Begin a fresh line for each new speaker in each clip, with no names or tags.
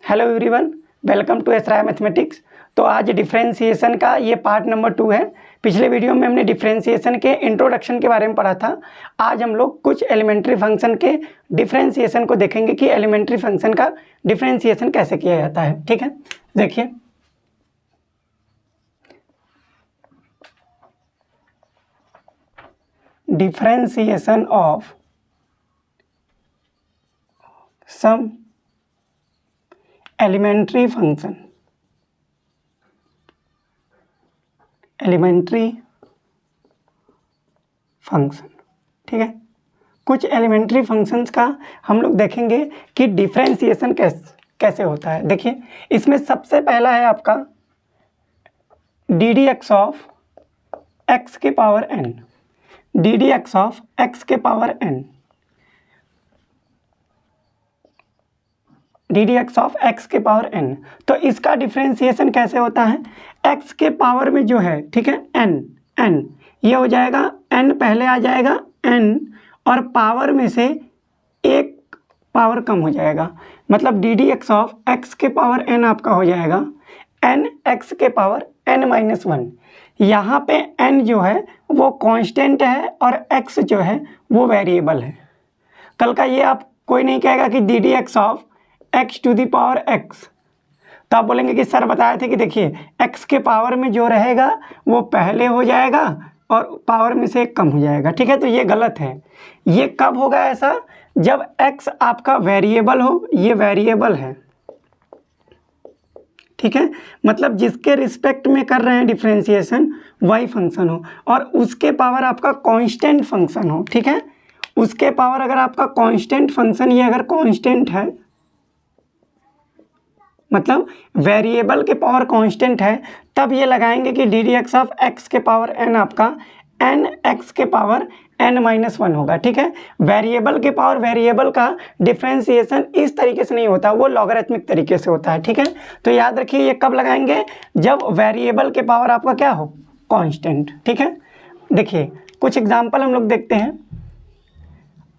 Hello everyone, welcome to एसराय mathematics. तो आज डिफरेंशिएशन का ये पार्ट नंबर 2 है। पिछले वीडियो में हमने डिफरेंशिएशन के इंट्रोडक्शन के बारे में पढ़ा था। आज हम लोग कुछ एलिमेंट्री फंक्शन के डिफरेंशिएशन को देखेंगे कि एलिमेंट्री फंक्शन का डिफरेंशिएशन कैसे किया जाता है। ठीक है, देखिए differentiation of some elementary function, ठीक है। कुछ एलिमेंट्री फंक्शंस का हम लोग देखेंगे कि डिफरेंशिएशन कैसे होता है। देखिए इसमें सबसे पहला है आपका d d x of x के power n, d d x of x के power n, d d x of x के पावर एन। तो इसका डिफरेंशिएशन कैसे होता है, एक्स के पावर में जो है, ठीक है, एन एन ये हो जाएगा, एन पहले आ जाएगा एन और पावर में से एक पावर कम हो जाएगा, मतलब D d x of x के पावर एन आपका हो जाएगा एन एक्स के पावर एन माइनस वन। यहाँ पे एन जो है वो कांस्टेंट है और एक्स जो है वो वेरिएबल है। कल का ये आप कोई नहीं कहेगा कि d d x of x to the power x, तो आप बोलेंगे कि सर बताए थे कि देखिए एक्स के पावर में जो रहेगा वो पहले हो जाएगा और पावर में से एक कम हो जाएगा। ठीक है, तो ये गलत है। ये कब होगा ऐसा, जब एक्स आपका वेरिएबल हो, ये वेरिएबल है, ठीक है, मतलब जिसके रिस्पेक्ट में कर रहे हैं डिफरेंशिएशन वही फंक्शन हो और उसके पावर आपका कांस्टेंट फंक्शन हो। ठीक है, उसके पावर अगर आपका कांस्टेंट फंक्शन, ये अगर कांस्टेंट है मतलब वेरिएबल के पावर कांस्टेंट है, तब ये लगाएंगे कि d d x of x के पावर एन आपका एन एक्स के पावर एन माइनस वन होगा। ठीक है, वेरिएबल के पावर वेरिएबल का डिफरेंशिएशन इस तरीके से नहीं होता, वो लॉगरिथमिक तरीके से होता है। ठीक है, तो याद रखिए ये कब लगाएंगे, जब वेरिएबल के पावर आपका क्या हो, कांस्टेंट। ठीक है, देखिए कुछ एग्जांपल हम लोग देखते हैं।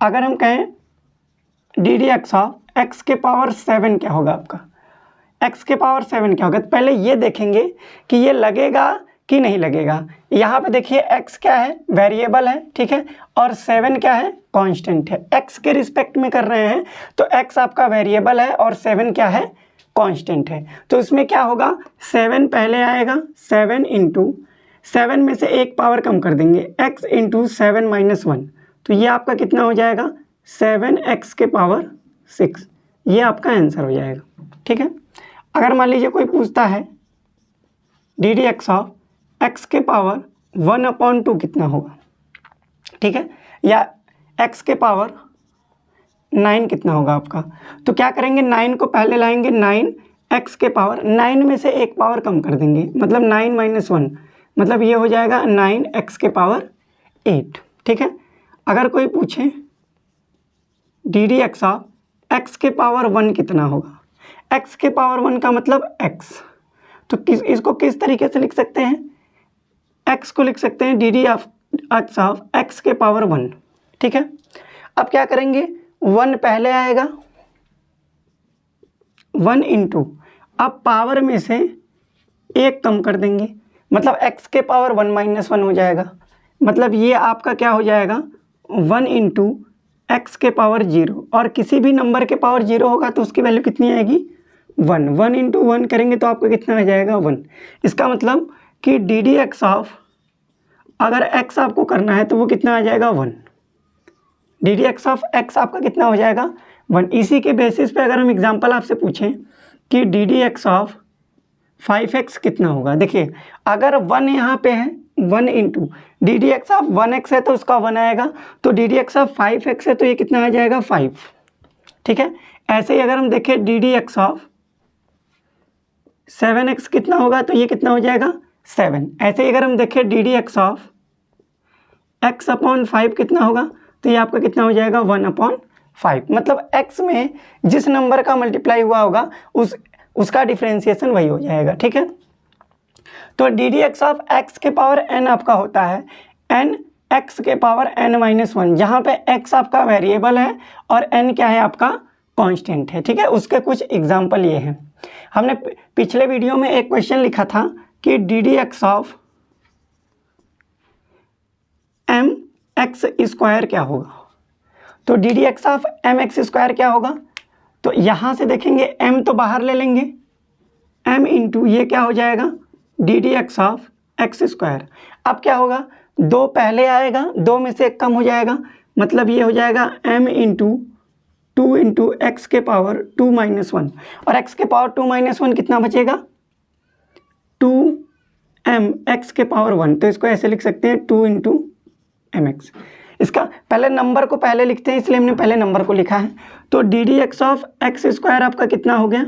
अगर हम कहें D d x of x के पावर 7 क्या होगा आपका, x के पावर 7 क्या होगा, तो पहले ये देखेंगे कि ये लगेगा कि नहीं लगेगा। यहाँ पे देखिए x क्या है, वेरिएबल है, ठीक है, और 7 क्या है, कांस्टेंट है। x के रिस्पेक्ट में कर रहे हैं तो x आपका वेरिएबल है और 7 क्या है, कांस्टेंट है। तो इसमें क्या होगा, 7 पहले आएगा, 7 इंटू 7 में से एक पावर कम कर देंगे, x इंटू 7 माइनस 1, तो ये आपका कितना हो जाएगा, 7x के पावर 6। ये आपका आंसर हो जाएगा। ठीक है, अगर मान लीजिए कोई पूछता है d d x of x के पावर 1/2 कितना होगा, ठीक है, या एक्स के पावर 9 कितना होगा आपका, तो क्या करेंगे, 9 को पहले लाएंगे, 9 एक्स के पावर 9 में से एक पावर कम कर देंगे, मतलब 9 माइनस 1, मतलब ये हो जाएगा 9 एक्स के पावर 8। ठीक है, अगर कोई पूछे D d x of x के पावर 1 कितना होगा, x के पावर 1 का मतलब x, तो इसको किस तरीके से लिख सकते हैं, x को लिख सकते हैं D d x of x के पावर 1। ठीक है, अब क्या करेंगे, 1 पहले आएगा, 1 इंटू, अब पावर में से एक कम कर देंगे, मतलब x के पावर 1 माइनस 1 हो जाएगा, मतलब ये आपका क्या हो जाएगा, 1 इंटू एक्स के पावर 0, और किसी भी नंबर के पावर 0 होगा तो उसकी वैल्यू कितनी आएगी, 1। 1 इंटू 1 करेंगे तो आपको कितना आ जाएगा, 1। इसका मतलब कि डी डी एक्स ऑफ, अगर x आपको करना है तो वो कितना आ जाएगा, 1। D d x of x आपका कितना हो जाएगा, 1। इसी के बेसिस पे अगर हम एग्जांपल आपसे पूछें कि d d x of 5x कितना होगा, देखिए अगर 1 यहाँ पे है, 1 into D d x of 1x है तो उसका 1 आएगा, तो d d x of 5x है तो ये कितना आ जाएगा, 5। ठीक है, ऐसे ही अगर हम देखें D d x of 7x कितना होगा, तो ये कितना हो जाएगा, 7। ऐसे ही अगर हम देखें D d x of x/5 कितना होगा, तो ये आपका कितना हो जाएगा, 1/5। मतलब x में जिस नंबर का मल्टीप्लाई हुआ होगा उसका डिफरेंशिएशन वही हो जाएगा। ठीक है, तो d d x of x के पावर n आपका होता है n x के पावर n माइनस 1, जहाँ पे x आपका वेरिएबल है और n क्या है आपका कांस्टेंट है, ठीक है। उसके कुछ एग्जांपल ये हैं। हमने पिछले वीडियो में एक क्वेश्चन लिखा था कि d d x of m x square क्या होगा। तो d d x of m x square क्या होगा, तो यहाँ से देखेंगे m तो बाहर ले लेंगे, m इंटू ये क्या हो जाएगा D d x of x square. अब क्या होगा, 2 पहले आएगा, 2 में से 1 कम हो जाएगा, मतलब ये हो जाएगा m इंटू 2 इंटू एक्स के पावर 2 माइनस 1, और x के पावर 2 माइनस 1 कितना बचेगा 2m x के पावर 1। तो इसको ऐसे लिख सकते हैं 2 इंटू एम एक्स। इसका पहले नंबर को पहले लिखते हैं, इसलिए हमने पहले नंबर को लिखा है। तो d d x of x square आपका कितना हो गया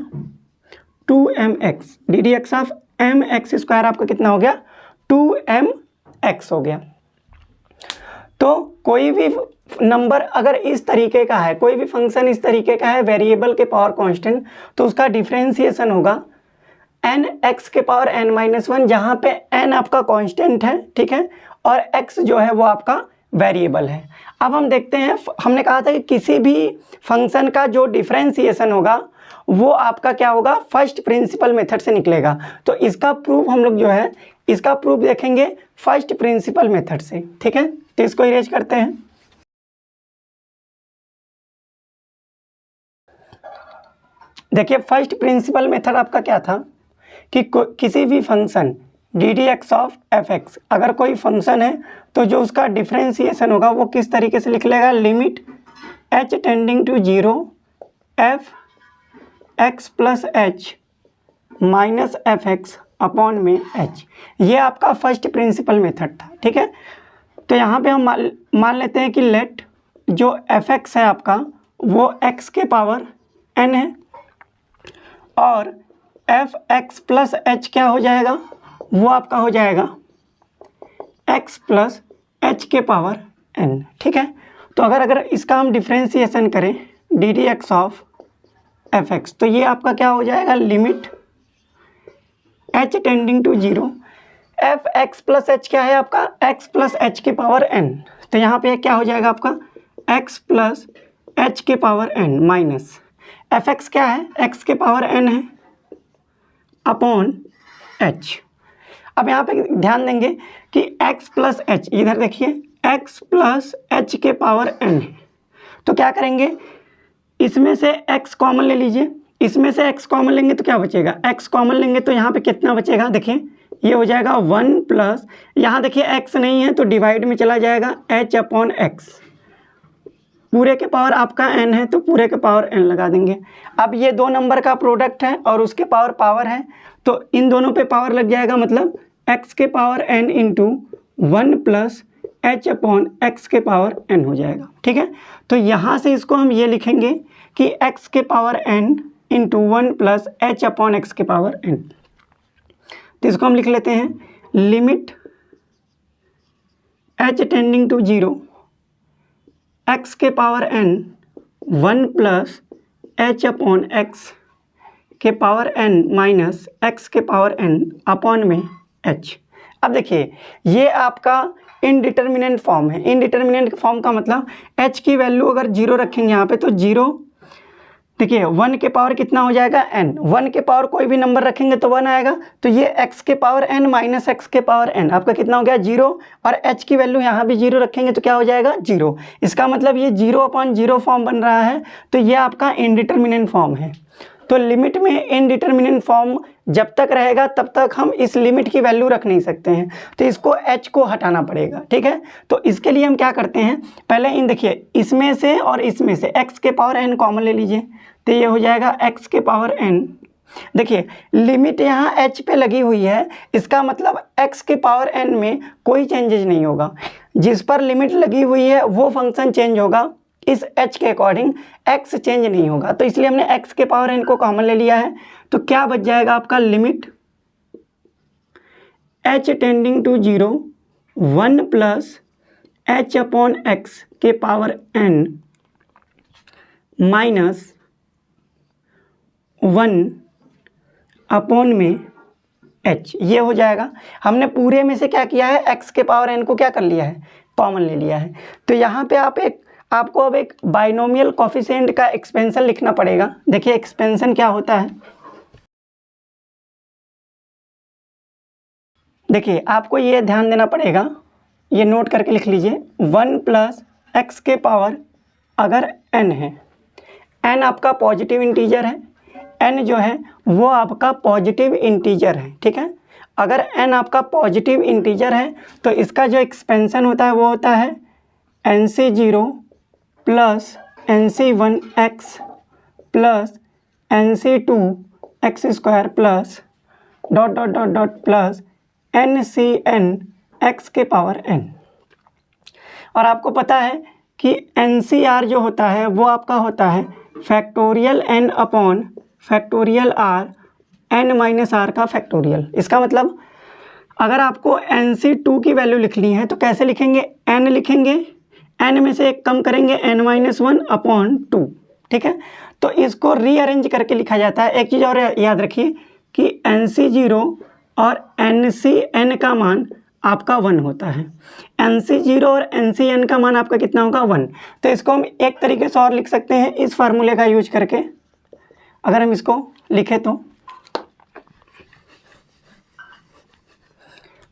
2mx, d d x of m x square आपका कितना हो गया 2mx हो गया। तो कोई भी नंबर अगर इस तरीके का है, कोई भी फंक्शन इस तरीके का है वेरिएबल के पावर कांस्टेंट, तो उसका डिफरेंशिएशन होगा n x के पावर n माइनस 1, जहाँ पे n आपका कांस्टेंट है, ठीक है, और x जो है वो आपका वेरिएबल है। अब हम देखते हैं, हमने कहा था कि किसी भी फंक्शन का जो डिफरेंशिएशन होगा वो आपका क्या होगा फर्स्ट प्रिंसिपल मेथड से निकलेगा। तो इसका प्रूफ हम लोग जो है इसका प्रूफ देखेंगे फर्स्ट प्रिंसिपल मेथड से, ठीक है। तो इसको इरेज करते हैं। देखिए फर्स्ट प्रिंसिपल मेथड आपका क्या था कि किसी भी function D d x of f x, अगर कोई फंक्शन है तो जो उसका डिफरेंशिएशन होगा वो किस तरीके से लिख लेगा, limit h tending to 0 f x plus h minus f x upon में h। ये आपका फर्स्ट प्रिंसिपल मेथड था, ठीक है। तो यहाँ पे हम मान लेते हैं कि लेट जो एफ एक्स है आपका वो x के पावर n है, और एफ एक्स प्लस एच क्या हो जाएगा, वो आपका हो जाएगा x प्लस एच के पावर n, ठीक है। तो अगर इसका हम डिफ्रेंशिएशन करें d d x of f x, तो ये आपका क्या हो जाएगा limit h tending to 0 f x plus h क्या है आपका x प्लस एच के पावर n। तो यहाँ पे क्या हो जाएगा आपका x प्लस एच के power n minus f x क्या है x के पावर n है अपॉन h। अब यहाँ पे ध्यान देंगे कि x प्लस एच, इधर देखिए x प्लस एच के पावर n है, तो क्या करेंगे इसमें से x कॉमन ले लीजिए, इसमें से x कॉमन लेंगे तो क्या बचेगा, x कॉमन लेंगे तो यहाँ पे कितना बचेगा, देखिए ये हो जाएगा 1 प्लस, यहाँ देखिए x नहीं है तो डिवाइड में चला जाएगा h अपॉन x, पूरे के पावर आपका n है तो पूरे के पावर n लगा देंगे। अब ये 2 नंबर का प्रोडक्ट है और उसके पावर है, तो इन दोनों पे पावर लग जाएगा, मतलब x के power n into 1 plus h upon x के पावर n हो जाएगा, ठीक है। तो यहाँ से इसको हम ये लिखेंगे कि x के power n into 1 plus h upon x के पावर n। तो इसको हम लिख लेते हैं limit h tending to 0 x के power n 1 plus h upon x के पावर n माइनस x के पावर n अपॉन में h। अब देखिए ये आपका इनडिटर्मिनेंट फॉर्म है। इनडिटर्मिनेंट फॉर्म का मतलब h की वैल्यू अगर 0 रखेंगे यहाँ पे तो 0, देखिए 1 के पावर कितना हो जाएगा n, 1 के पावर कोई भी नंबर रखेंगे तो 1 आएगा, तो ये x के पावर n माइनस x के पावर n आपका कितना हो गया 0, और h की वैल्यू यहाँ भी 0 रखेंगे तो क्या हो जाएगा 0। इसका मतलब ये 0 अपॉन 0 फॉर्म बन रहा है, तो ये आपका इनडिटर्मिनेंट फॉर्म है। तो लिमिट में इनडिटर्मिनेंट फॉर्म जब तक रहेगा तब तक हम इस लिमिट की वैल्यू रख नहीं सकते हैं, तो इसको h को हटाना पड़ेगा, ठीक है। तो इसके लिए हम क्या करते हैं, पहले इन देखिए इसमें से और इसमें से x के पावर n कॉमन ले लीजिए, तो ये हो जाएगा x के पावर n। देखिए लिमिट यहाँ h पे लगी हुई है, इसका मतलब x के पावर n में कोई चेंजेज नहीं होगा, जिस पर लिमिट लगी हुई है वो फंक्शन चेंज होगा, इस h के अकॉर्डिंग x चेंज नहीं होगा। तो इसलिए हमने x के पावर n को कॉमन ले लिया है, तो क्या बच जाएगा आपका limit h tending to 0 1 plus h upon x के पावर n माइनस 1 अपॉन में h, ये हो जाएगा। हमने पूरे में से क्या किया है x के पावर n को क्या कर लिया है कॉमन ले लिया है। तो यहाँ पे आप एक आपको अब एक बाइनोमियल कोफिशिएंट का एक्सपेंशन लिखना पड़ेगा। देखिए एक्सपेंशन क्या होता है, देखिए आपको ये ध्यान देना पड़ेगा, ये नोट करके लिख लीजिए। 1 प्लस एक्स के पावर अगर n है, n आपका पॉजिटिव इंटीजर है, n जो है वो आपका पॉजिटिव इंटीजर है, ठीक है। अगर n आपका पॉजिटिव इंटीजर है तो इसका जो एक्सपेंशन होता है वो होता है nc0 plus nc1x plus nc2x² plus dot dot dot dot plus ncn x के पावर n। और आपको पता है कि NCR जो होता है वो आपका होता है factorial n upon factorial r n minus r का फैक्टोरियल। इसका मतलब अगर आपको NC2 की वैल्यू लिखनी है तो कैसे लिखेंगे, n लिखेंगे, n में से एक कम करेंगे n-1 अपॉन 2, ठीक है। तो इसको रीअरेंज करके लिखा जाता है। एक चीज़ और याद रखिए कि NC0 और NCn का मान आपका 1 होता है। NC0 और NCn का मान आपका कितना होगा, 1। तो इसको हम एक तरीके से और लिख सकते हैं इस फार्मूले का यूज करके। अगर हम इसको लिखें तो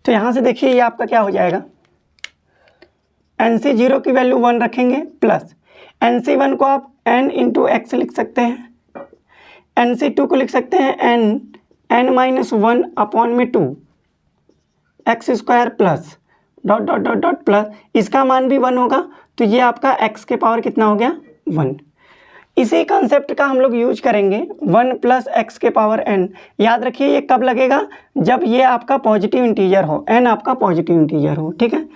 यहाँ से देखिए ये आपका क्या हो जाएगा, NC0 की वैल्यू 1 रखेंगे प्लस NC1 को आप n इंटू एक्स लिख सकते हैं, NC2 को लिख सकते हैं n-1 अपॉन में 2 x² plus dot dot dot dot plus, इसका मान भी 1 होगा तो ये आपका x के पावर कितना हो गया, 1। इसी कंसेप्ट का हम लोग यूज करेंगे 1 प्लस एक्स के पावर n। याद रखिए ये कब लगेगा, जब ये आपका पॉजिटिव इंटीजर हो, n आपका पॉजिटिव इंटीजर हो, ठीक है।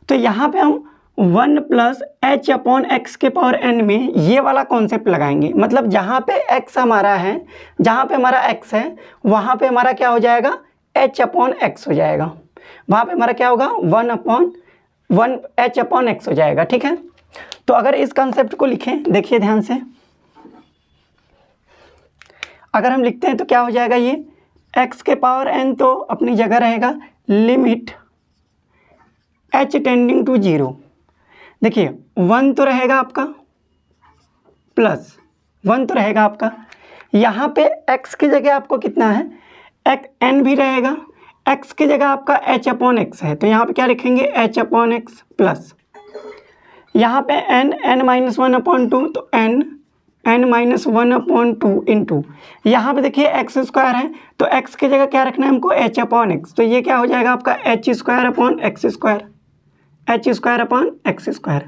तो यहाँ पे हम 1 प्लस h अपॉन एक्स के पावर n में ये वाला कॉन्सेप्ट लगाएंगे। मतलब जहाँ पे x हमारा है, जहाँ पे हमारा x है वहाँ पे हमारा क्या हो जाएगा, h अपॉन एक्स हो जाएगा। वहाँ पे हमारा क्या होगा, 1 h अपॉन एक्स हो जाएगा, ठीक है। तो अगर इस कंसेप्ट को लिखें, देखिए ध्यान से, अगर हम लिखते हैं तो क्या हो जाएगा, ये x के पावर n तो अपनी जगह रहेगा, लिमिट h टेंडिंग टू 0। देखिए 1 तो रहेगा आपका प्लस 1 तो रहेगा आपका, यहाँ पे x की जगह आपको कितना है, n भी रहेगा, x की जगह आपका h अपॉन एक्स है तो यहाँ पे क्या लिखेंगे, h अपॉन एक्स प्लस यहाँ पे n-1 अपॉन 2 तो n-1 अपॉन 2 इंटू यहाँ पे देखिए x² है तो x की जगह क्या रखना है हमको, h अपॉन एक्स। तो ये क्या हो जाएगा आपका h² upon x² h² upon x²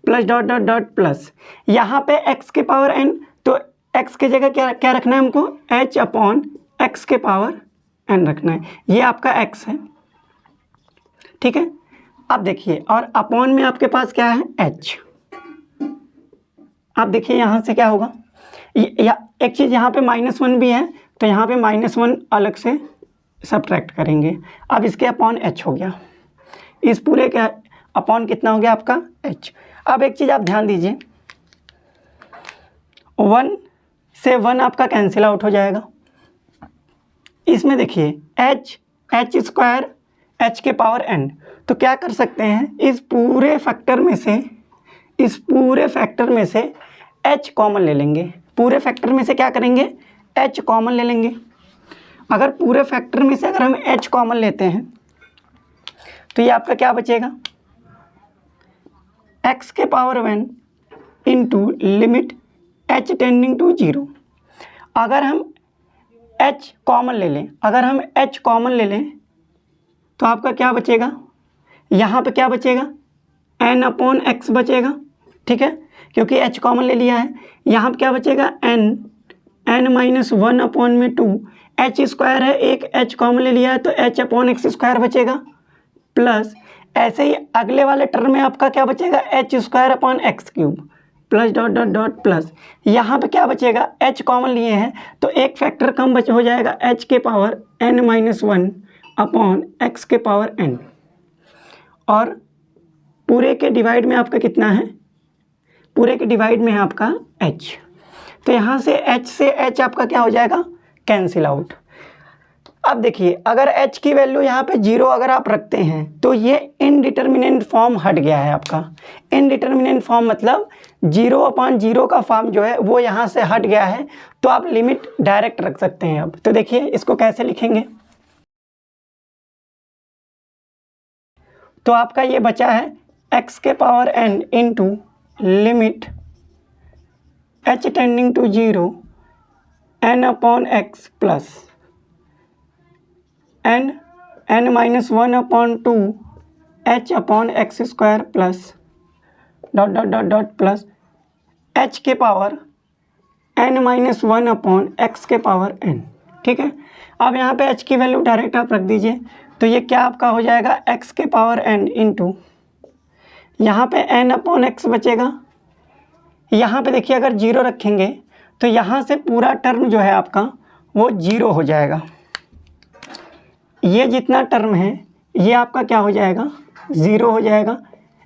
plus dot dot dot plus यहाँ पे x के पावर n तो x की जगह क्या रखना है हमको, h अपॉन x के पावर n रखना है। ये आपका x है, ठीक है। अब देखिए और अपॉन में आपके पास क्या है, h। अब देखिए यहाँ से क्या होगा, एक चीज़ यहाँ पे -1 भी है तो यहाँ पे -1 अलग से सब्ट्रैक्ट करेंगे। अब इसके अपॉन h हो गया, इस पूरे के अपॉन कितना हो गया आपका, h। अब एक चीज़ आप ध्यान दीजिए, 1 से 1 आपका कैंसिल आउट हो जाएगा। इसमें देखिए h² h के पावर n, तो क्या कर सकते हैं, इस पूरे फैक्टर में से h कॉमन ले लेंगे। पूरे फैक्टर में से क्या करेंगे, h कॉमन ले लेंगे। अगर पूरे फैक्टर में से अगर हम h कॉमन लेते हैं तो ये आपका क्या बचेगा, x के power 1 into limit h tending to 0। अगर हम h कॉमन ले लें, तो आपका क्या बचेगा, यहाँ पे क्या बचेगा, n अपॉन एक्स बचेगा, ठीक है, क्योंकि h कॉमन ले लिया है। यहाँ पे क्या बचेगा, n-1 अपॉन में 2 h² है, एक h कॉमन ले लिया है तो h अपॉन x² बचेगा प्लस ऐसे ही अगले वाले टर्म में आपका क्या बचेगा, h² upon x³ plus dot dot dot plus यहाँ पे क्या बचेगा, h कॉमन लिए हैं तो एक फैक्टर कम हो जाएगा, h के पावर n-1 अपॉन x के पावर n। और पूरे के डिवाइड में आपका कितना है, पूरे के डिवाइड में है आपका h। तो यहाँ से h आपका क्या हो जाएगा, कैंसिल आउट। अब देखिए अगर h की वैल्यू यहाँ पे 0 अगर आप रखते हैं तो ये इनडिटर्मिनेंट फॉर्म हट गया है आपका। इनडिटर्मिनेंट फॉर्म मतलब 0/0 का फॉर्म जो है वो यहाँ से हट गया है, तो आप लिमिट डायरेक्ट रख सकते हैं। अब तो देखिए इसको कैसे लिखेंगे, तो आपका ये बचा है x के power n into limit h tending to 0 n/x plus n-1/2 h/x² plus dot dot dot dot plus h के पावर n-1/x के पावर n। ठीक है, अब यहाँ पे h की वैल्यू डायरेक्ट आप रख दीजिए, तो ये क्या आपका हो जाएगा x के पावर n इंटू यहाँ पे n/x बचेगा। यहाँ पे देखिए अगर 0 रखेंगे तो यहाँ से पूरा टर्म जो है आपका वो 0 हो जाएगा। ये जितना टर्म है ये आपका क्या हो जाएगा 0 हो जाएगा।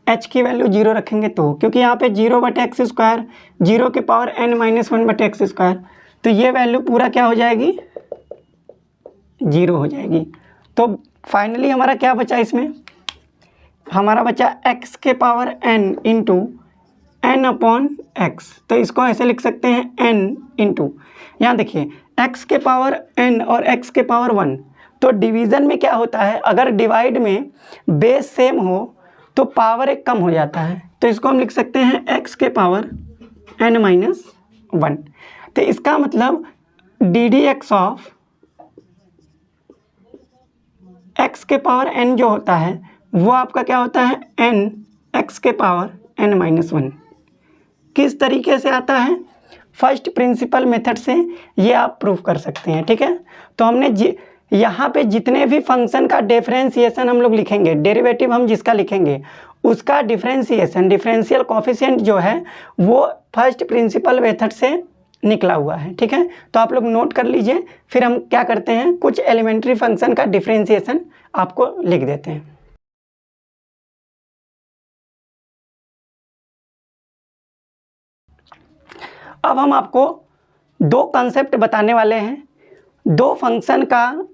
h की वैल्यू 0 रखेंगे तो, क्योंकि यहाँ पे 0/x², 0 के पावर n-1/x², तो ये वैल्यू पूरा क्या हो जाएगी 0 हो जाएगी। तो फाइनली हमारा क्या बचा, इसमें हमारा बचा x के पावर n इंटू n/x। तो इसको ऐसे लिख सकते हैं n इंटू, यहाँ देखिए x के पावर n और x के पावर 1, तो डिवीज़न में क्या होता है, अगर डिवाइड में बेस सेम हो तो पावर एक कम हो जाता है, तो इसको हम लिख सकते हैं x के पावर n-1। तो इसका मतलब ddx ऑफ x के पावर n जो होता है वो आपका क्या होता है n x के पावर n-1। किस तरीके से आता है, फर्स्ट प्रिंसिपल मेथड से ये आप प्रूव कर सकते हैं। ठीक है, तो हमने यहाँ पे जितने भी फंक्शन का डिफरेंशिएशन हम लोग लिखेंगे, डेरिवेटिव हम जिसका लिखेंगे उसका डिफरेंशिएशन, डिफरेंशियल कोफिशिएंट जो है वो फर्स्ट प्रिंसिपल मेथड से निकला हुआ है। ठीक है, तो आप लोग नोट कर लीजिए, फिर हम क्या करते हैं कुछ एलिमेंट्री फंक्शन का डिफरेंशिएशन आपको लिख देते हैं। अब हम आपको दो कॉन्सेप्ट बताने वाले हैं, दो फंक्शन का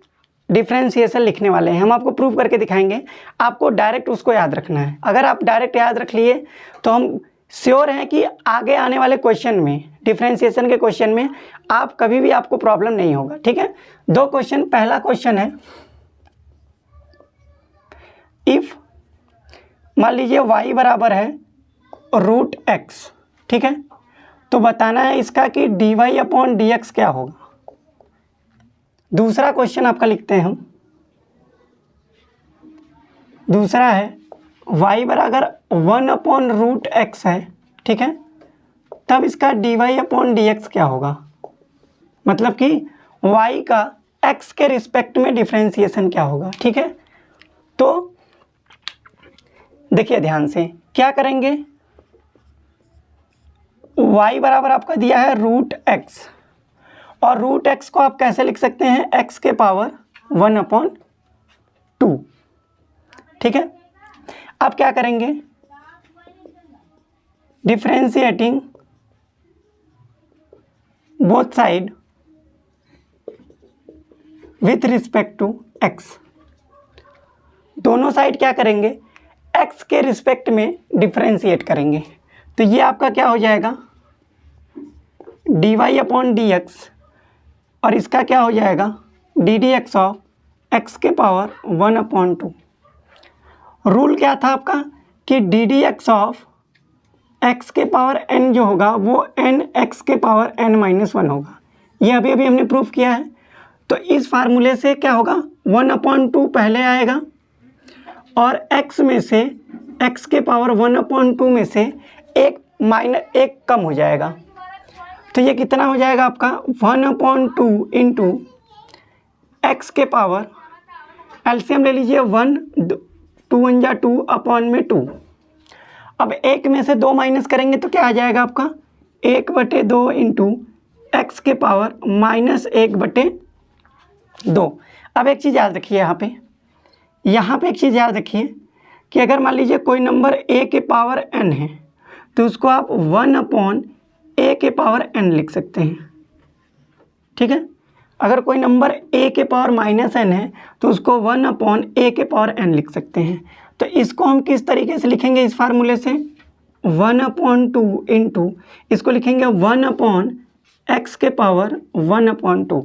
डिफरेंशिएशन लिखने वाले हैं, हम आपको प्रूव करके दिखाएंगे। आपको डायरेक्ट उसको याद रखना है। अगर आप डायरेक्ट याद रख लिए तो हम श्योर हैं कि आगे आने वाले क्वेश्चन में, डिफरेंशिएशन के क्वेश्चन में आप कभी भी आपको प्रॉब्लम नहीं होगा। ठीक है, दो क्वेश्चन, पहला क्वेश्चन है इफ मान लीजिए y बराबर है √x। ठीक है, तो बताना है इसका कि dy/dx क्या होगा। दूसरा क्वेश्चन आपका लिखते हैं हम, दूसरा है y बराबर 1/√x है। ठीक है, तब इसका dy/dx क्या होगा, मतलब कि y का x के रिस्पेक्ट में डिफरेंशिएशन क्या होगा। ठीक है, तो देखिए ध्यान से क्या करेंगे, y बराबर आपका दिया है √x, और √x को आप कैसे लिख सकते हैं x के पावर 1/2। ठीक है, अब क्या करेंगे, differentiating both side with respect to x। दोनों साइड क्या करेंगे x के रिस्पेक्ट में डिफरेंशिएट करेंगे, तो ये आपका क्या हो जाएगा dy/dx, और इसका क्या हो जाएगा ddx ऑफ x के पावर 1/2। रूल क्या था आपका कि ddx ऑफ x के पावर n जो होगा वो n x के पावर n-1 होगा। ये अभी अभी हमने प्रूफ किया है। तो इस फार्मूले से क्या होगा 1/2 पहले आएगा, और x में से x के पावर 1/2 में से एक कम हो जाएगा, तो ये कितना हो जाएगा आपका 1/2 इंटू एक्स के पावर, एलसीएम ले लीजिए 1 2 1 जा 2 अपॉन में 2। अब एक में से 2 माइनस करेंगे तो क्या आ जाएगा आपका 1/2 इंटू एक्स के पावर -1/2। अब एक चीज़ याद रखिए, यहाँ पे एक चीज़ याद रखिए कि अगर मान लीजिए कोई नंबर a के पावर n है तो उसको आप 1/a के पावर n लिख सकते हैं। ठीक है, अगर कोई नंबर a के पावर -n है तो उसको 1/a के पावर n लिख सकते हैं। तो इसको हम किस तरीके से लिखेंगे इस फार्मूले से, 1/2 इंटू इसको लिखेंगे 1/x के पावर 1/2।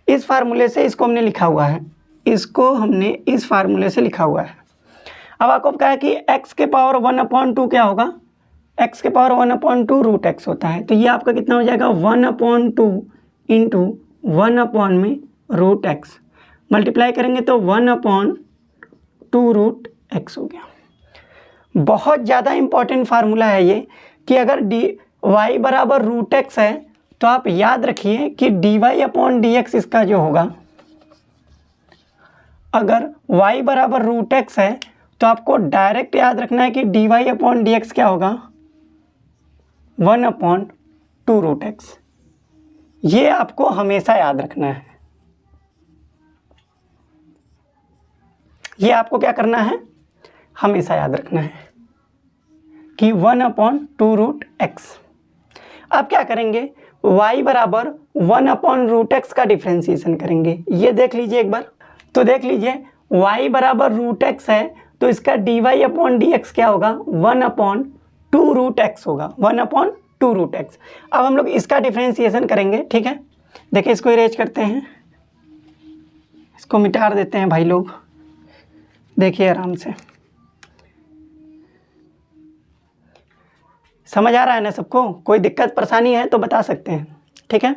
इस फार्मूले से इसको हमने लिखा हुआ है, इसको हमने इस फार्मूले से लिखा हुआ है। अब आपको कहा है कि x के पावर 1/2 क्या होगा, x के पावर 1/2 रूट एक्स होता है। तो ये आपका कितना हो जाएगा 1/2 इंटू 1 में रूट एक्स, मल्टीप्लाई करेंगे तो 1/2 रूट एक्स हो गया। बहुत ज़्यादा इम्पॉर्टेंट फार्मूला है ये कि अगर y बराबर रूट एक्स है तो आप याद रखिए कि dy/dx इसका जो होगा, अगर y बराबर रूट एक्स है तो आपको डायरेक्ट याद रखना है कि dy/dx क्या होगा 1/2 रूट एक्स। ये आपको हमेशा याद रखना है, ये आपको क्या करना है, हमेशा याद रखना है कि 1/2 रूट एक्स। अब क्या करेंगे, y बराबर 1/रूट एक्स का डिफ्रेंसिएशन करेंगे। ये देख लीजिए एक बार, तो देख लीजिए y बराबर रूट एक्स है तो इसका dy/dx क्या होगा 1/2 रूट एक्स होगा, 1/2 रूट एक्स। अब हम लोग इसका डिफ्रेंसिएशन करेंगे, ठीक है। देखिए इसको इरेज करते हैं, इसको मिटा देते हैं भाई लोग, देखिए आराम से। समझ आ रहा है ना सबको, कोई दिक्कत परेशानी है तो बता सकते हैं, ठीक है।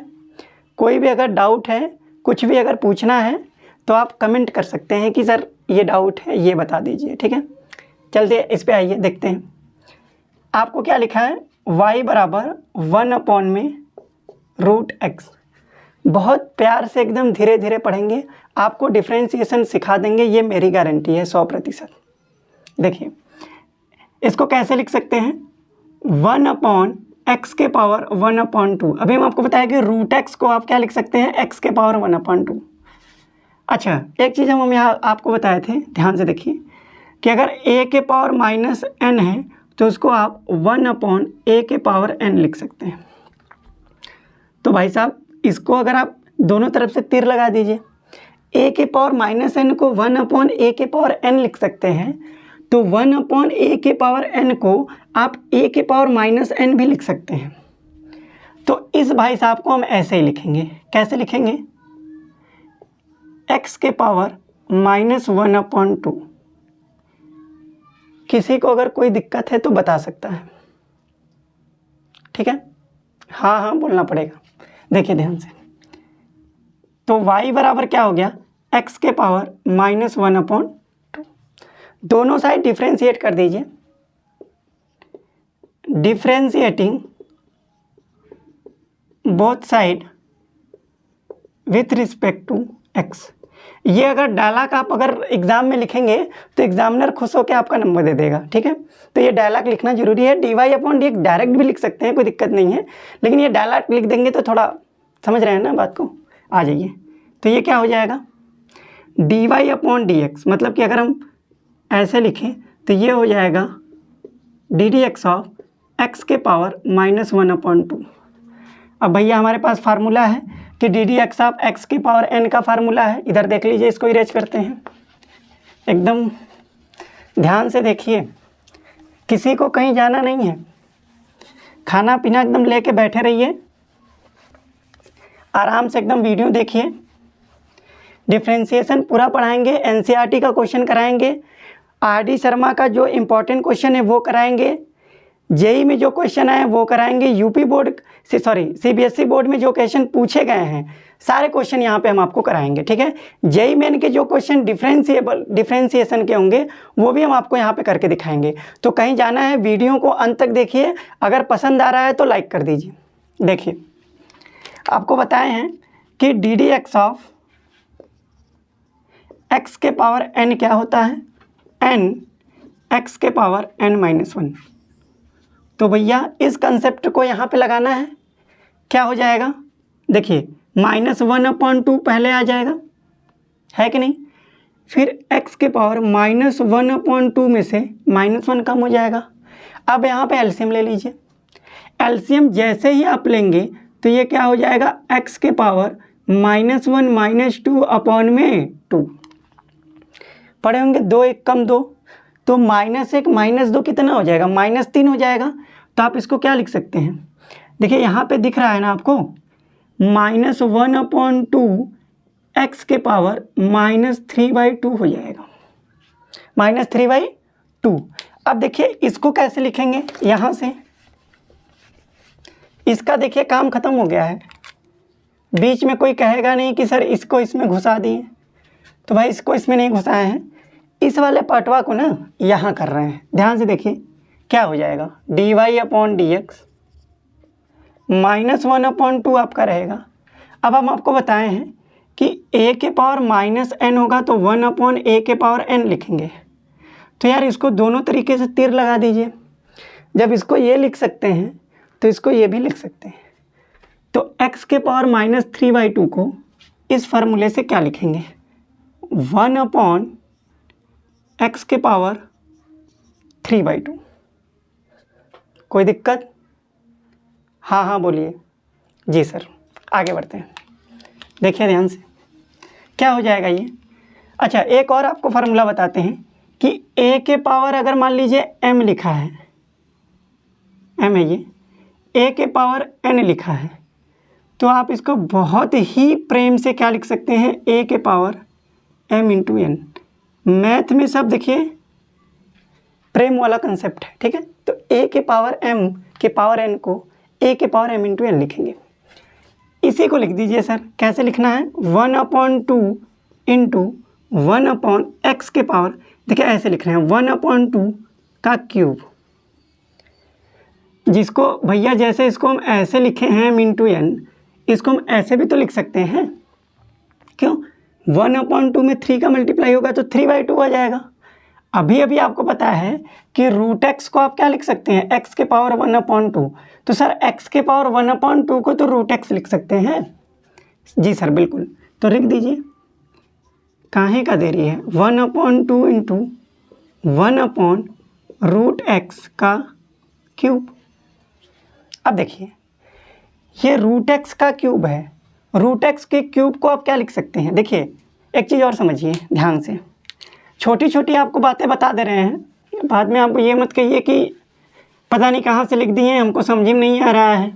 कोई भी अगर डाउट है, कुछ भी अगर पूछना है तो आप कमेंट कर सकते हैं कि सर ये डाउट है, ये बता दीजिए, ठीक है। चलते इस पे आइए, देखते हैं। आपको क्या लिखा है, y बराबर 1 में रूट एक्स। बहुत प्यार से एकदम धीरे धीरे पढ़ेंगे, आपको डिफ्रेंसिएशन सिखा देंगे, ये मेरी गारंटी है 100%। देखिए इसको कैसे लिख सकते हैं, 1/x के पावर 1/2। अभी हम आपको बताया कि रूट एक्स को आप क्या लिख सकते हैं, x के पावर 1/2। अच्छा, एक चीज़ हम यहाँ आपको बताए थे, ध्यान से देखिए कि अगर a के पावर -n है तो उसको आप 1/a के पावर n लिख सकते हैं। तो भाई साहब इसको अगर आप दोनों तरफ से तीर लगा दीजिए, a के पावर -n को 1/a के पावर n लिख सकते हैं, तो 1/a के पावर n को आप a के पावर -n भी लिख सकते हैं। तो इस भाई साहब को हम ऐसे ही लिखेंगे, कैसे लिखेंगे, x के पावर -1/2। किसी को अगर कोई दिक्कत है तो बता सकता है, ठीक है। हाँ हाँ बोलना पड़ेगा, देखिए ध्यान से। तो y बराबर क्या हो गया, x के पावर -1/2। दोनों साइड डिफ्रेंशिएट कर दीजिए, differentiating both side with respect to x। ये अगर डायलॉग आप अगर एग्ज़ाम में लिखेंगे तो एग्जामिनर खुश होकर आपका नंबर दे देगा, ठीक है। तो ये डायलॉग लिखना जरूरी है। dy/dx डायरेक्ट भी लिख सकते हैं, कोई दिक्कत नहीं है, लेकिन ये डायलॉग लिख देंगे तो थोड़ा समझ रहे हैं ना बात को, आ जाइए। तो ये क्या हो जाएगा, dy/dx, मतलब कि अगर हम ऐसे लिखें तो ये हो जाएगा ddx ऑफ x के पावर -1/2। अब भैया हमारे पास फार्मूला है कि ddx ऑफ x के पावर n का फार्मूला है, इधर देख लीजिए, इसको इरेज करते हैं। एकदम ध्यान से देखिए, किसी को कहीं जाना नहीं है, खाना पीना एकदम लेके बैठे रहिए, आराम से एकदम वीडियो देखिए, डिफ्रेंशिएशन पूरा पढ़ाएंगे, एनसीईआरटी का क्वेश्चन कराएंगे, आरडी शर्मा का जो इम्पोर्टेंट क्वेश्चन है वो कराएंगे, जेई में जो क्वेश्चन आए वो कराएंगे, यूपी बोर्ड से सीबीएसई बोर्ड में जो क्वेश्चन पूछे गए हैं सारे क्वेश्चन यहाँ पे हम आपको कराएंगे, ठीक है। जेई मेन के जो क्वेश्चन डिफ्रेंशिएशन के होंगे वो भी हम आपको यहाँ पे करके दिखाएंगे। तो कहीं जाना है, वीडियो को अंत तक देखिए, अगर पसंद आ रहा है तो लाइक कर दीजिए। देखिए आपको बताए हैं कि ddx ऑफ x के पावर n क्या होता है, n x के पावर n-1। तो भैया इस कंसेप्ट को यहाँ पे लगाना है, क्या हो जाएगा, देखिए -1/2 पहले आ जाएगा, है कि नहीं, फिर x के पावर -1/2 में से -1 कम हो जाएगा। अब यहाँ पे एलसीएम ले लीजिए, एलसीएम जैसे ही आप लेंगे तो ये क्या हो जाएगा, x के पावर -1 -2 अपॉन में 2 पढ़े होंगे। 2 1 कम 2, तो -1 -2 कितना हो जाएगा? -3 हो जाएगा। तो आप इसको क्या लिख सकते हैं? देखिए यहाँ पे दिख रहा है ना आपको, -1/2 x के पावर -3/2 हो जाएगा, -3/2। अब देखिए इसको कैसे लिखेंगे? यहाँ से इसका देखिए काम ख़त्म हो गया है, बीच में कोई कहेगा नहीं कि सर इसको इसमें घुसा दिए, तो भाई इसको इसमें नहीं घुसाए हैं, इस वाले पार्टवा को ना यहाँ कर रहे हैं। ध्यान से देखिए क्या हो जाएगा, dy/dx -1/2 आपका रहेगा। अब हम आपको बताए हैं कि a के पावर -n होगा तो 1/a के पावर n लिखेंगे। तो यार इसको दोनों तरीके से तीर लगा दीजिए, जब इसको ये लिख सकते हैं तो इसको ये भी लिख सकते हैं। तो x के पावर -3/2 को इस फार्मूले से क्या लिखेंगे? 1/x के पावर 3/2। कोई दिक्कत? हाँ हाँ बोलिए। जी सर, आगे बढ़ते हैं। देखिए ध्यान से क्या हो जाएगा ये। अच्छा एक और आपको फार्मूला बताते हैं कि a के पावर अगर मान लीजिए m लिखा है, m है ये, a के पावर n लिखा है, तो आप इसको बहुत ही प्रेम से क्या लिख सकते हैं? a के power m into n। Math में सब देखिए प्रेम वाला कंसेप्ट है, ठीक है। तो a के पावर m के पावर n को a के पावर m इंटू n लिखेंगे। इसी को लिख दीजिए सर, कैसे लिखना है? 1/2 इंटू 1/x के पावर, देखिए ऐसे लिख रहे हैं 1/2 का क्यूब, जिसको भैया जैसे इसको हम ऐसे लिखे हैं m इंटू n, इसको हम ऐसे भी तो लिख सकते हैं। क्यों? 1/2 में 3 का मल्टीप्लाई होगा तो 3/2 आ जाएगा। अभी अभी आपको पता है कि √x को आप क्या लिख सकते हैं? x के पावर 1/2। तो सर x के पावर 1/2 को तो √x लिख सकते हैं। जी सर बिल्कुल, तो लिख दीजिए, काहे का देरी है? 1/2 इंटू 1/√x का क्यूब। अब देखिए ये √x का क्यूब है, √x के क्यूब को आप क्या लिख सकते हैं? देखिए एक चीज़ और समझिए ध्यान से, छोटी छोटी आपको बातें बता दे रहे हैं, बाद में आपको ये मत कहिए कि पता नहीं कहाँ से लिख दिए, हमको समझ में नहीं आ रहा है।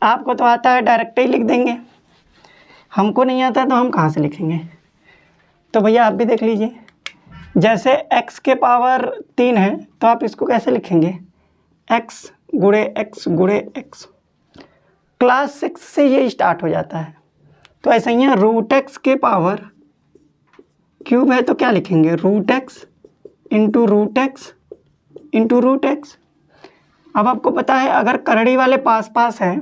आपको तो आता है डायरेक्ट ही लिख देंगे, हमको नहीं आता तो हम कहाँ से लिखेंगे? तो भैया आप भी देख लीजिए, जैसे x के पावर 3 है तो आप इसको कैसे लिखेंगे? x गुणे x गुणे x। क्लास 6 से ये स्टार्ट हो जाता है। तो ऐसे ही √x के पावर क्यूब है तो क्या लिखेंगे? √x into √x into √x। अब आपको पता है अगर करड़ी वाले पास पास हैं,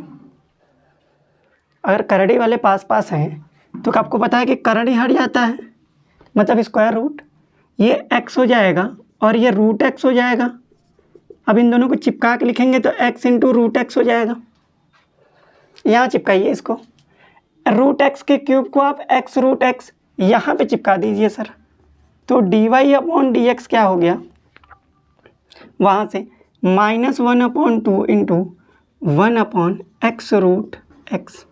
अगर करड़ी वाले पास पास हैं तो आपको पता है कि करड़ी हट जाता है, मतलब स्क्वायर रूट, ये x हो जाएगा और ये √x हो जाएगा। अब इन दोनों को चिपका के लिखेंगे तो x इंटू √x हो जाएगा। यहाँ चिपकाइए इसको, √x के क्यूब को आप x √x यहाँ पे चिपका दीजिए सर। तो dy/dx क्या हो गया? वहाँ से -1/2 इंटू 1/x √x,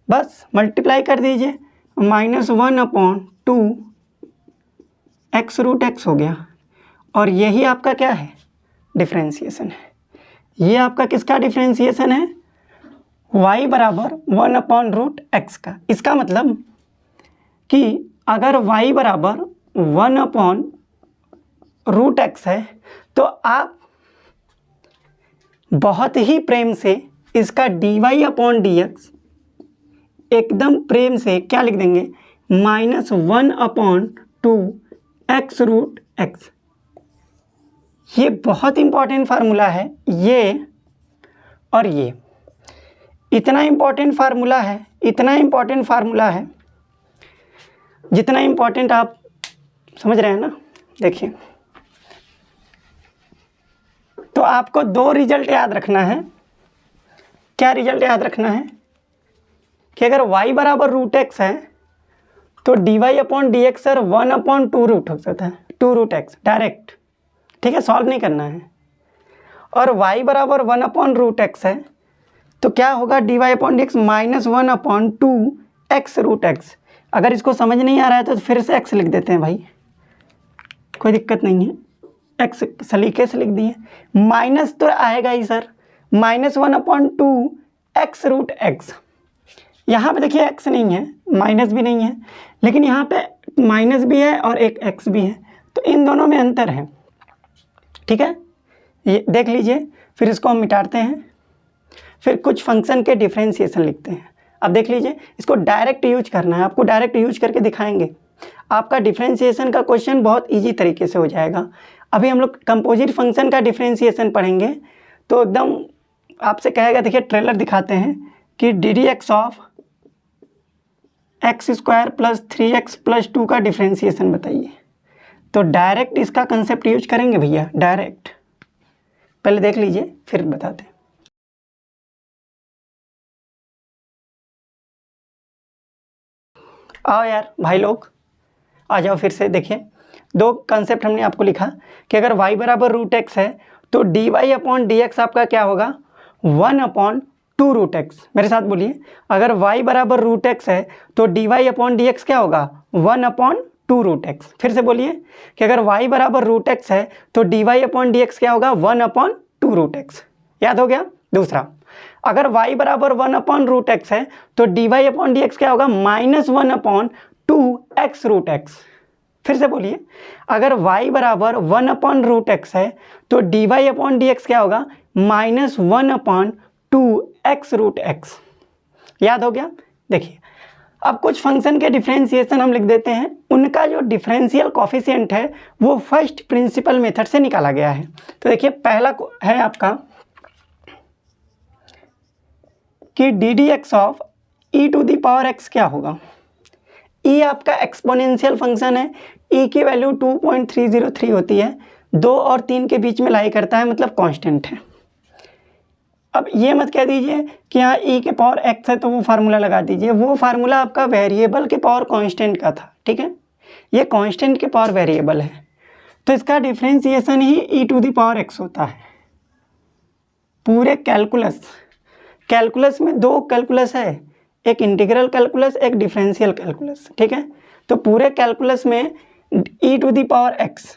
बस मल्टीप्लाई कर दीजिए, -1/2 x √x हो गया। और यही आपका क्या है? डिफ्रेंशिएशन है। ये आपका किसका डिफ्रेंशिएशन है? y बराबर 1/√x का। इसका मतलब कि अगर y बराबर 1/√x है तो आप बहुत ही प्रेम से इसका dy/dx एकदम प्रेम से क्या लिख देंगे? -1/2 x √x। ये बहुत इंपॉर्टेंट फार्मूला है ये, और ये इतना इंपॉर्टेंट फार्मूला है, इतना इंपॉर्टेंट फार्मूला है जितना इंपॉर्टेंट आप समझ रहे हैं ना। देखिए तो आपको 2 रिजल्ट याद रखना है। क्या रिजल्ट याद रखना है? कि अगर y बराबर √x है तो dy/dx सर 1/2 रूट हो सकता है, 2 √x डायरेक्ट, ठीक है, सॉल्व नहीं करना है। और y बराबर 1/√x है तो क्या होगा dy upon D x -1/2 x√x। अगर इसको समझ नहीं आ रहा है तो फिर से x लिख देते हैं भाई, कोई दिक्कत नहीं है, x सलीके से लिख दिए। माइनस तो आएगा ही सर, -1/2 x√x। यहाँ पे देखिए x नहीं है, माइनस भी नहीं है, लेकिन यहाँ पे माइनस भी है और एक x भी है, तो इन दोनों में अंतर है। ठीक है, ये देख लीजिए। फिर इसको हम मिटाते हैं, फिर कुछ फंक्शन के डिफ्रेंशिएशन लिखते हैं। अब देख लीजिए, इसको डायरेक्ट यूज करना है, आपको डायरेक्ट यूज करके दिखाएंगे। आपका डिफ्रेंशिएशन का क्वेश्चन बहुत इजी तरीके से हो जाएगा। अभी हम लोग कंपोजिट फंक्शन का डिफ्रेंशिएशन पढ़ेंगे, तो एकदम आपसे कहेगा, देखिए ट्रेलर दिखाते हैं कि ddx ऑफ x² + 3x + 2 का डिफ्रेंशिएशन बताइए। तो डायरेक्ट इसका कंसेप्ट यूज करेंगे भैया, डायरेक्ट। पहले देख लीजिए फिर बताते हैं। आओ यार भाई लोग, आ जाओ फिर से। देखिए, दो कंसेप्ट हमने आपको लिखा कि अगर y बराबर √x है तो dy अपॉन dx आपका क्या होगा 1/2√x। मेरे साथ बोलिए, अगर y बराबर √x है तो dy अपॉन dx क्या होगा 1/2√x। फिर से बोलिए कि अगर y बराबर √x है तो dy अपॉन dx क्या होगा 1/2√x। याद हो गया। दूसरा, अगर y बराबर 1/√x है तो dy अपॉन dx क्या होगा -1/2x√x। फिर से बोलिए, अगर y बराबर 1/√x है तो dy अपॉन dx क्या होगा -1/2x√x। याद हो गया। देखिए, अब कुछ फंक्शन के डिफरेंशिएशन हम लिख देते हैं, उनका जो डिफरेंशियल कॉफिशिएंट है वो फर्स्ट प्रिंसिपल मेथड से निकाला गया है। तो देखिए, पहला है आपका कि ddx ऑफ e⁻x क्या होगा। e आपका एक्सपोनेंशियल फंक्शन है, e की वैल्यू 2.303 होती है, 2 और 3 के बीच में लाई करता है, मतलब कांस्टेंट है। अब ये मत कह दीजिए कि यहाँ e के पावर x है तो वो फार्मूला लगा दीजिए, वो फार्मूला आपका वेरिएबल के पावर कांस्टेंट का था। ठीक है, ये कांस्टेंट के पावर वेरिएबल है, तो इसका डिफरेंशिएशन ही e⁻x होता है। पूरे कैलकुलस में दो कैलकुलस है, एक इंटीग्रल कैलकुलस, एक डिफरेंशियल कैलकुलस। ठीक है, तो पूरे कैलकुलस में e⁻x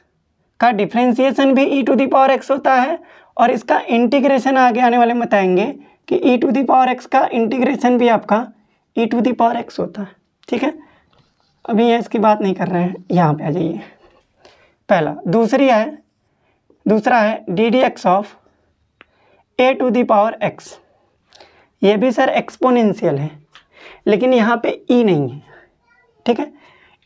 का डिफरेंशिएशन भी e⁻x होता है, और इसका इंटीग्रेशन आगे आने वाले में बताएंगे कि e⁻x का इंटीग्रेशन भी आपका e⁻x होता है। ठीक है, अभी ये इसकी बात नहीं कर रहे हैं, यहाँ पे आ जाइए। पहला। दूसरा है ddx ऑफ a⁻x। ये भी सर एक्सपोनेंशियल है, लेकिन यहाँ पे e नहीं है। ठीक है,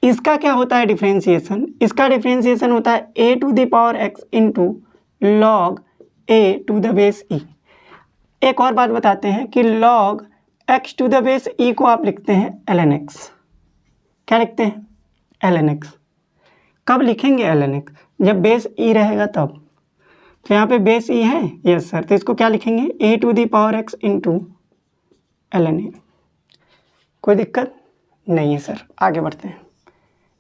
इसका क्या होता है डिफरेंशिएशन, इसका डिफरेंशिएशन होता है a⁻x इंटू log a⁻e। एक और बात बताते हैं कि log x⁻e को आप लिखते हैं ln x। क्या लिखते हैं ln x। कब लिखेंगे ln x, जब बेस e रहेगा तब। तो यहाँ पे बेस e है, यस सर, तो इसको क्या लिखेंगे a⁻x इंटू ln a। कोई दिक्कत नहीं है सर, आगे बढ़ते हैं।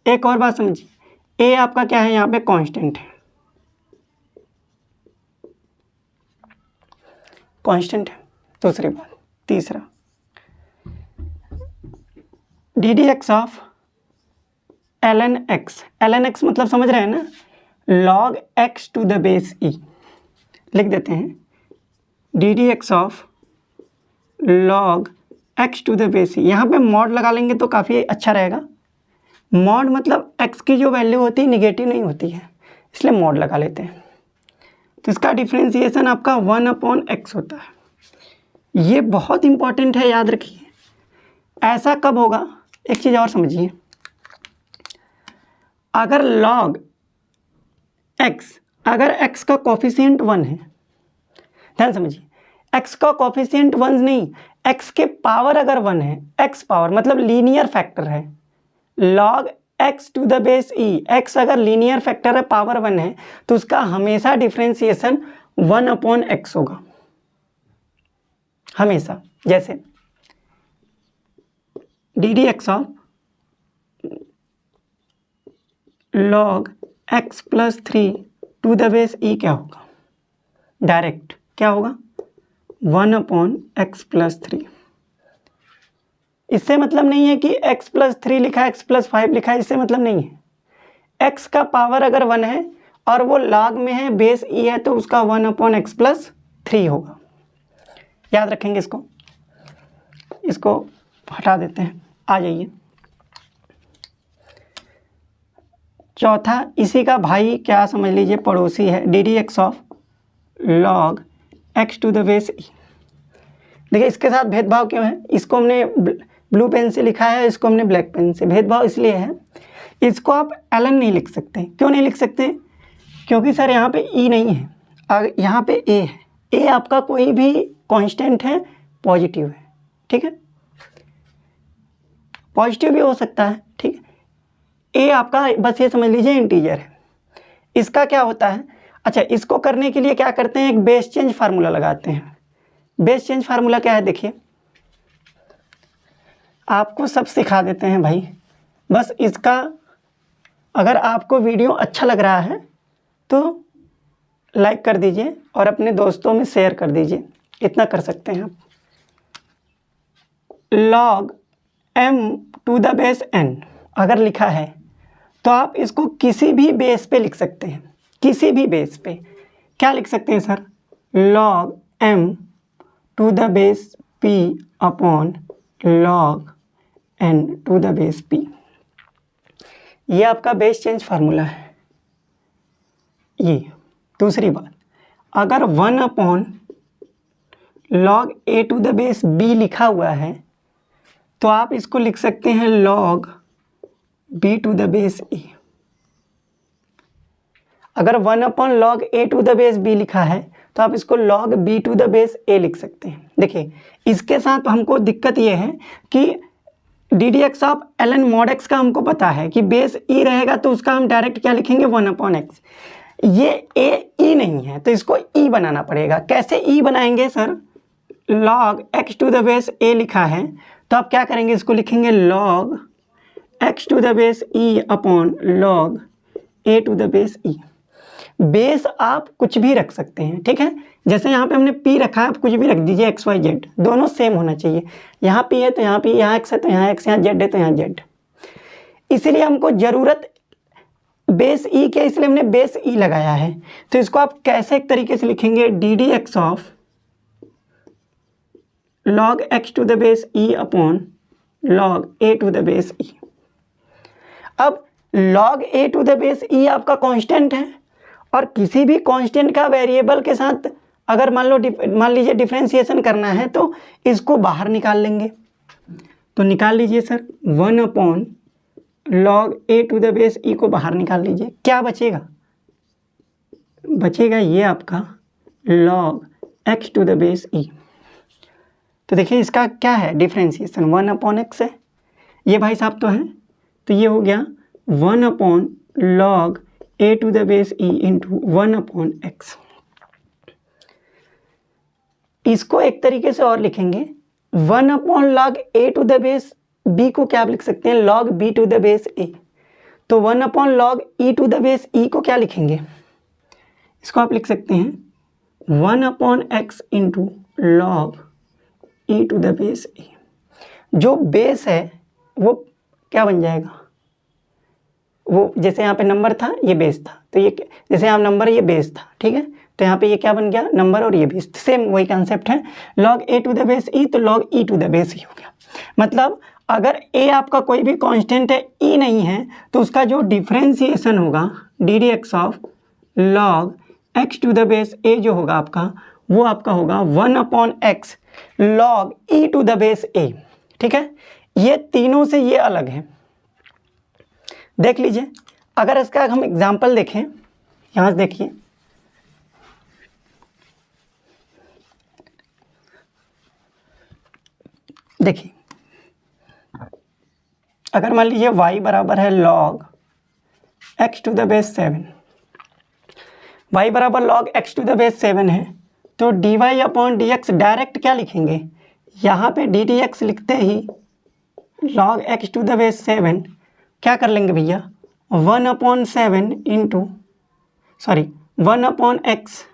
एक और बात समझिए, a आपका क्या है, यहाँ पे कांस्टेंट है, कांस्टेंट है। दूसरी बात। तीसरा, ddx ऑफ ln x मतलब समझ रहे हैं ना, log x⁻e। लिख देते हैं ddx ऑफ log x⁻e। यहाँ पे मॉड लगा लेंगे तो काफ़ी अच्छा रहेगा। मॉड मतलब x की जो वैल्यू होती है निगेटिव नहीं होती है, इसलिए मॉड लगा लेते हैं। तो इसका डिफरेंशिएशन आपका 1/x होता है। ये बहुत इंपॉर्टेंट है, याद रखिए। ऐसा कब होगा, एक चीज़ और समझिए, अगर log x, अगर x का कोफिशिएंट 1 है, ध्यान समझिए, x का कोफिशिएंट 1 नहीं, x के पावर अगर 1 है, x पावर मतलब लीनियर फैक्टर है, log x⁻e, x अगर लीनियर फैक्टर है, पावर 1 है, तो उसका हमेशा डिफरेंशिएशन 1/x होगा, हमेशा। जैसे ddx of log x + 3 ⁻e क्या होगा, डायरेक्ट क्या होगा 1/x+3। इससे मतलब नहीं है कि x+3 लिखा है, x+5 लिखा है, इससे मतलब नहीं है। x का पावर अगर 1 है और वो log में है, बेस e है, तो उसका 1/x+3 होगा। याद रखेंगे इसको हटा देते हैं। आ जाइए चौथा, इसी का भाई क्या समझ लीजिए पड़ोसी है, ddx ऑफ log x⁻e। देखिए इसके साथ भेदभाव क्यों है, इसको हमने ब्लू पेन से लिखा है, इसको हमने ब्लैक पेन से। भेदभाव इसलिए है, इसको आप ln नहीं लिख सकते। क्यों नहीं लिख सकते? क्योंकि सर यहाँ पे e नहीं है, यहाँ पे a है। a आपका कोई भी कांस्टेंट है, पॉजिटिव है, ठीक है, पॉजिटिव भी हो सकता है, ठीक है। a आपका बस ये समझ लीजिए इंटीजर है। इसका क्या होता है, अच्छा इसको करने के लिए क्या करते हैं, एक बेस चेंज फार्मूला लगाते हैं। बेस चेंज फार्मूला क्या है, देखिए आपको सब सिखा देते हैं भाई। बस इसका अगर आपको वीडियो अच्छा लग रहा है तो लाइक कर दीजिए और अपने दोस्तों में शेयर कर दीजिए, इतना कर सकते हैं आप। log m⁴n अगर लिखा है तो आप इसको किसी भी बेस पे लिख सकते हैं, किसी भी बेस पे। क्या लिख सकते हैं sir, log m⁴p upon log n⁴p। ये आपका बेस चेंज फार्मूला है। ये दूसरी बात, अगर 1/log a⁴b लिखा हुआ है तो आप इसको लिख सकते हैं log b⁴e। अगर 1/log a⁴b लिखा है तो आप इसको log b⁴a लिख सकते हैं। देखिए इसके साथ हमको दिक्कत ये है कि ddx of ln mod x का हमको पता है कि बेस e रहेगा, तो उसका हम डायरेक्ट क्या लिखेंगे, 1/x। ये a e नहीं है तो इसको e बनाना पड़ेगा। कैसे e बनाएंगे सर, log x⁴a लिखा है तो आप क्या करेंगे, इसको लिखेंगे log x⁴e upon log a⁴e। Base आप कुछ भी रख सकते हैं, ठीक है। जैसे यहाँ पे हमने p रखा है, आप कुछ भी रख दीजिए, x y z दोनों सेम होना चाहिए। यहाँ p है तो यहाँ p, यहाँ x है तो यहाँ x, यहाँ z है तो यहाँ z। इसीलिए हमको ज़रूरत बेस e के, इसलिए हमने बेस e लगाया है। तो इसको आप कैसे एक तरीके से लिखेंगे, ddx of log x⁴e upon log a⁴e। अब log a⁴e आपका कांस्टेंट है और किसी भी कांस्टेंट का वेरिएबल के साथ अगर मान लीजिए डिफरेंशिएशन करना है तो इसको बाहर निकाल लेंगे। तो निकाल लीजिए सर, 1/log a⁴e को बाहर निकाल लीजिए। क्या बचेगा, बचेगा ये आपका log x⁴e। तो देखिए इसका क्या है डिफरेंशिएशन, 1/x है, ये भाई साहब तो है, तो ये हो गया 1/log a⁴e इंटू 1/x। इसको एक तरीके से और लिखेंगे, 1/log a⁴b को क्या आप लिख सकते हैं, log b⁴a। तो 1/log e⁴e को क्या लिखेंगे, इसको आप लिख सकते हैं 1/x इंटू log e⁴a। जो बेस है वो क्या बन जाएगा, वो जैसे यहाँ पे नंबर था ये बेस था, तो ये जैसे यहाँ नंबर ये बेस था, ठीक है, तो यहाँ पे ये क्या बन गया, नंबर और ये बेस, सेम वही कंसेप्ट है। log a⁴e तो log e⁴ हो गया। मतलब अगर a आपका कोई भी कांस्टेंट है, e नहीं है, तो उसका जो डिफरेंशिएशन होगा ddx ऑफ log x⁴a जो होगा आपका, वो आपका होगा 1/x log e⁴a, ठीक है। ये तीनों से ये अलग है। देख लीजिए, अगर इसका हम एग्जाम्पल देखें, यहाँ से देखिए, देखिए अगर मान लीजिए y बराबर है log x⁴7, y बराबर log x⁴7 है, तो dy/dx डायरेक्ट क्या लिखेंगे, यहाँ पे ddx लिखते ही log x⁴7 क्या कर लेंगे भैया, 1/7 इंटू 1/x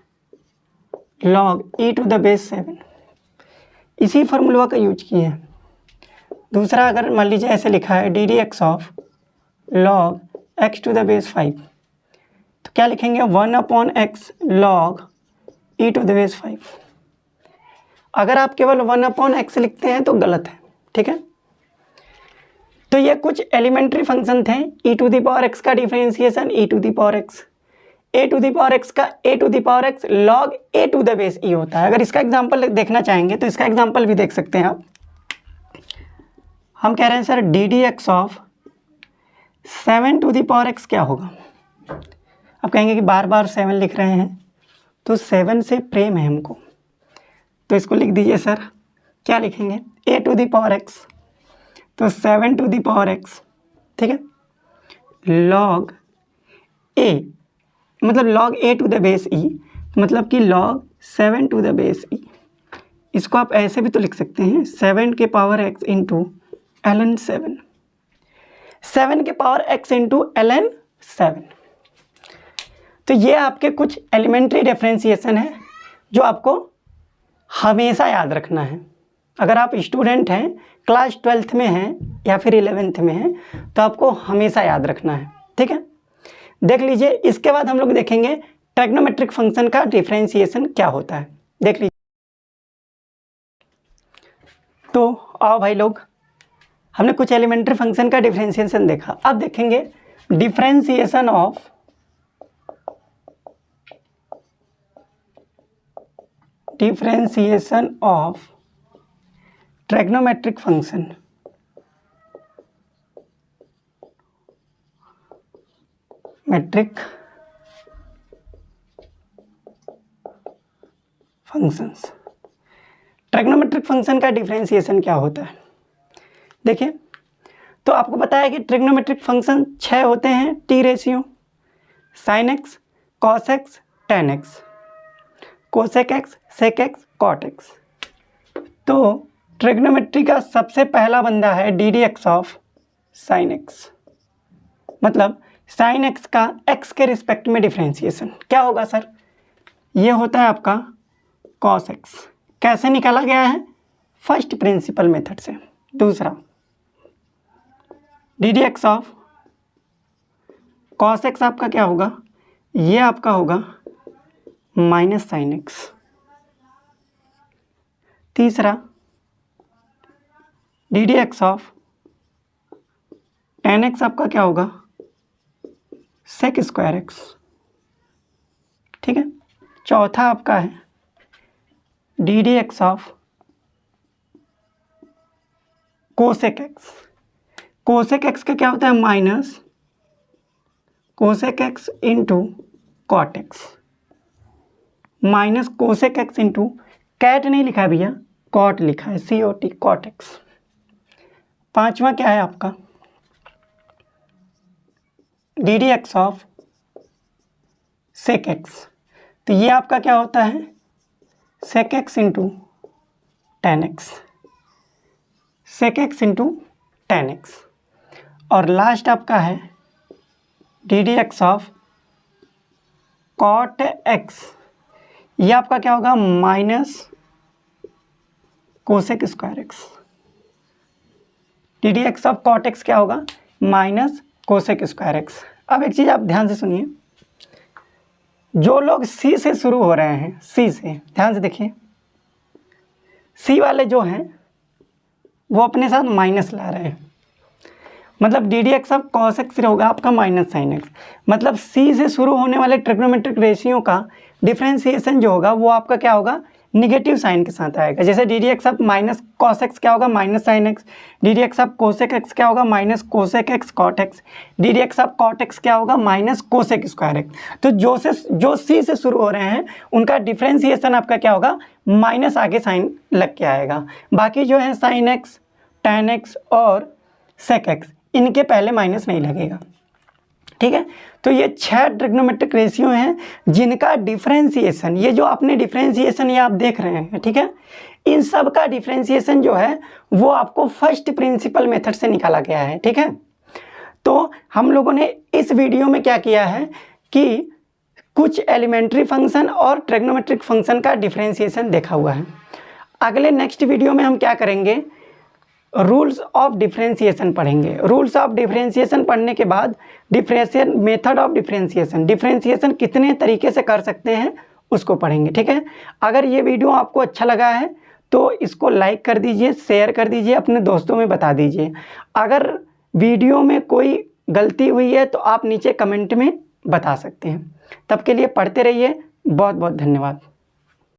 log e⁴7। इसी फार्मूला का यूज किए हैं। दूसरा अगर मान लीजिए ऐसे लिखा है d d x of log x to the base 5, तो क्या लिखेंगे 1/x log e to the base 5। अगर आप केवल 1/x लिखते हैं तो गलत है, ठीक है। तो ये कुछ एलिमेंट्री फंक्शन थे। e to the power x का differentiation e to the power x, a to the power x का a to the power x log a to the base e होता है। अगर इसका एग्जांपल देखना चाहेंगे तो इसका एग्जांपल भी देख सकते हैं आप। हम कह रहे हैं sir d d x of 7 to the power x क्या होगा। आप कहेंगे कि बार बार 7 लिख रहे हैं, तो 7 से प्रेम है हमको, तो इसको लिख दीजिए सर। क्या लिखेंगे a to the power x, तो 7 टू द पावर x, ठीक है, log a मतलब log a to the base e, मतलब कि log 7 to the base e। इसको आप ऐसे भी तो लिख सकते हैं 7 के पावर x इंटू ln 7, 7 के पावर x इंटू ln 7। तो ये आपके कुछ एलिमेंट्री डिफरेंशिएशन है जो आपको हमेशा याद रखना है। अगर आप स्टूडेंट हैं, क्लास 12th में हैं या फिर 11th में हैं, तो आपको हमेशा याद रखना है, ठीक है। देख लीजिए, इसके बाद हम लोग देखेंगे ट्रिग्नोमेट्रिक फंक्शन का डिफरेंशिएशन क्या होता है। देख लीजिए, तो आओ भाई लोग, हमने कुछ एलिमेंट्री फंक्शन का डिफरेंशिएशन देखा। अब देखेंगे differentiation of trigonometric function. Metric functions, trigonometric function का डिफरेंशिएशन क्या होता है। देखिए, तो आपको पता है कि ट्रिग्नोमेट्रिक फंक्शन 6 होते हैं, T ratio, sine x, cos x, tan x, cosec x, sec x, cot x. तो ट्रिग्नोमेट्री का सबसे पहला बंदा है d d x of sine x, मतलब साइन एक्स का एक्स के रिस्पेक्ट में डिफरेंशिएशन क्या होगा सर, ये होता है आपका कॉस एक्स। कैसे निकाला गया है, फर्स्ट प्रिंसिपल मेथड से। दूसरा D d x of cos x आपका क्या होगा, ये आपका होगा माइनस साइन एक्स। तीसरा D d x of ten x आपका क्या होगा, सेक स्क्वायर एक्स, ठीक है। चौथा आपका है d d x of cosec x. Cosec x का क्या होता है, minus cosec x into cot x, minus cosec x into cot नहीं लिखा है भैया, कॉट लिखा है, COT, कॉट एक्स। पांचवा क्या है आपका d d x of sec x, तो ये आपका क्या होता है sec x into tan x, sec x into tan x. और लास्ट आपका है d d x of cot x, ये आपका क्या होगा minus cosec square x. D d x of cot x क्या होगा, माइनस कोसेक स्क्वायर एक्स। अब एक चीज़ आप ध्यान से सुनिए, जो लोग सी से शुरू हो रहे हैं, सी से, ध्यान से देखिए, सी वाले जो हैं वो अपने साथ माइनस ला रहे हैं, मतलब D d x of cos x होगा आपका माइनस साइन एक्स। मतलब सी से शुरू होने वाले ट्रिग्नोमेट्रिक रेशियो का डिफरेंशिएशन जो होगा वो आपका क्या होगा, निगेटिव साइन के साथ आएगा। जैसे d d x of minus cos x क्या होगा, minus sine x. D d x of cosec x क्या होगा, minus cosec x cot x. D d x of cot x क्या होगा, माइनस कोसेक स्क्वायर एक्स। तो जो सी से शुरू हो रहे हैं उनका डिफरेंशिएशन आपका क्या होगा, माइनस आगे साइन लग के आएगा। बाकी जो है साइन एक्स, टेन एक्स और सेक एक्स, इनके पहले माइनस नहीं लगेगा, ठीक है। तो ये 6 ट्रिग्नोमेट्रिक रेशियो हैं जिनका डिफरेंशिएशन, ये जो आपने डिफरेंशिएशन ये आप देख रहे हैं, ठीक है, इन सब का डिफरेंशिएशन जो है वो आपको फर्स्ट प्रिंसिपल मेथड से निकाला गया है, ठीक है। तो हम लोगों ने इस वीडियो में क्या किया है कि कुछ एलिमेंट्री फंक्शन और ट्रिग्नोमेट्रिक फंक्शन का डिफरेंशिएशन देखा हुआ है। अगले नेक्स्ट वीडियो में हम क्या करेंगे, रूल्स ऑफ डिफरेंशिएशन पढ़ेंगे। रूल्स ऑफ डिफरेंशिएशन पढ़ने के बाद differentiation, method of differentiation, differentiation कितने तरीके से कर सकते हैं उसको पढ़ेंगे। ठीक है, अगर ये वीडियो आपको अच्छा लगा है तो इसको लाइक कर दीजिए, शेयर कर दीजिए, अपने दोस्तों में बता दीजिए। अगर वीडियो में कोई गलती हुई है तो आप नीचे कमेंट में बता सकते हैं। तब के लिए पढ़ते रहिए। बहुत बहुत धन्यवाद।